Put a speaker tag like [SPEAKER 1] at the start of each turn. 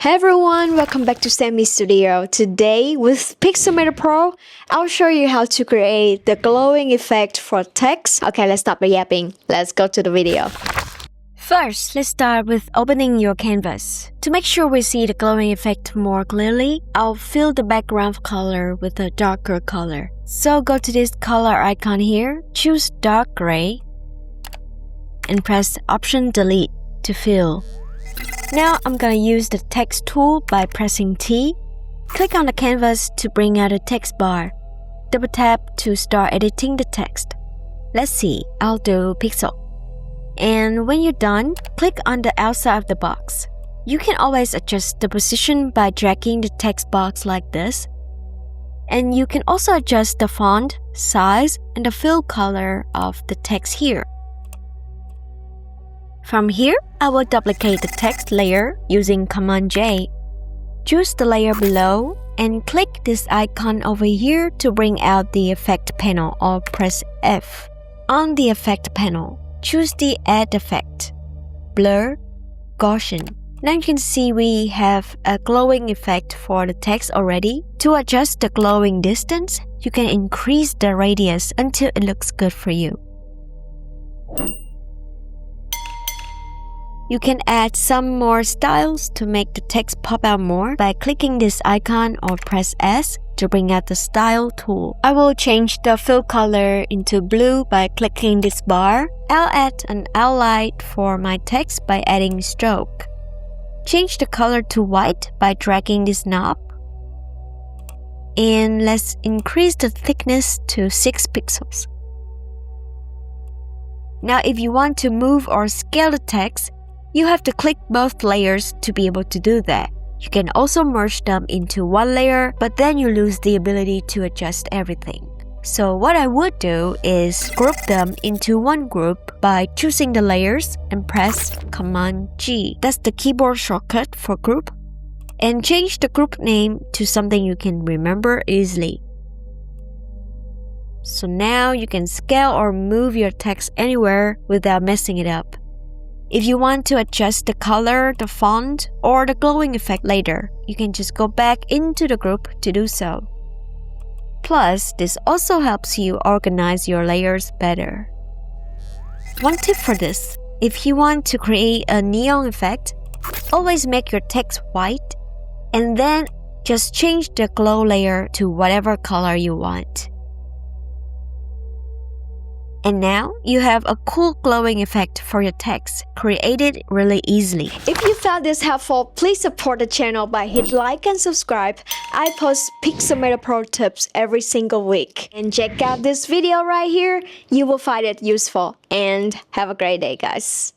[SPEAKER 1] Hey everyone, welcome back to Sammy Studio. Today with Pixelmator Pro, I'll show you how to create the glowing effect for text. Okay, let's stop the yapping. Let's go to the video.
[SPEAKER 2] First, let's start with opening your canvas. To make sure we see the glowing effect more clearly, I'll fill the background color with a darker color. So go to this color icon here, choose dark gray, and press Option Delete to fill. Now I'm gonna use the text tool by pressing T. Click on the canvas to bring out a text bar. Double tap to start editing the text. Let's see, I'll do pixel. And when you're done, click on the outside of the box. You can always adjust the position by dragging the text box like this. And you can also adjust the font, size, and the fill color of the text here. From here, I will duplicate the text layer using Command J. Choose the layer below and click this icon over here to bring out the effect panel or press F. On the effect panel, choose the Add Effect, Blur, Gaussian. Now you can see we have a glowing effect for the text already. To adjust the glowing distance, you can increase the radius until it looks good for you. You can add some more styles to make the text pop out more by clicking this icon or press S to bring out the style tool. I will change the fill color into blue by clicking this bar. I'll add an outline for my text by adding stroke. Change the color to white by dragging this knob. And let's increase the thickness to 6 pixels. Now if you want to move or scale the text, you have to click both layers to be able to do that. You can also merge them into one layer, but then you lose the ability to adjust everything. So what I would do is group them into one group by choosing the layers and press Command G. That's the keyboard shortcut for group. And change the group name to something you can remember easily. So now you can scale or move your text anywhere without messing it up. If you want to adjust the color, the font, or the glowing effect later, you can just go back into the group to do so. Plus, this also helps you organize your layers better. One tip for this, if you want to create a neon effect, always make your text white and then just change the glow layer to whatever color you want. And now, you have a cool glowing effect for your text, created really easily.
[SPEAKER 1] If you found this helpful, please support the channel by hit like and subscribe. I post Pixelmator Pro tips every single week. And check out this video right here, you will find it useful. And have a great day, guys.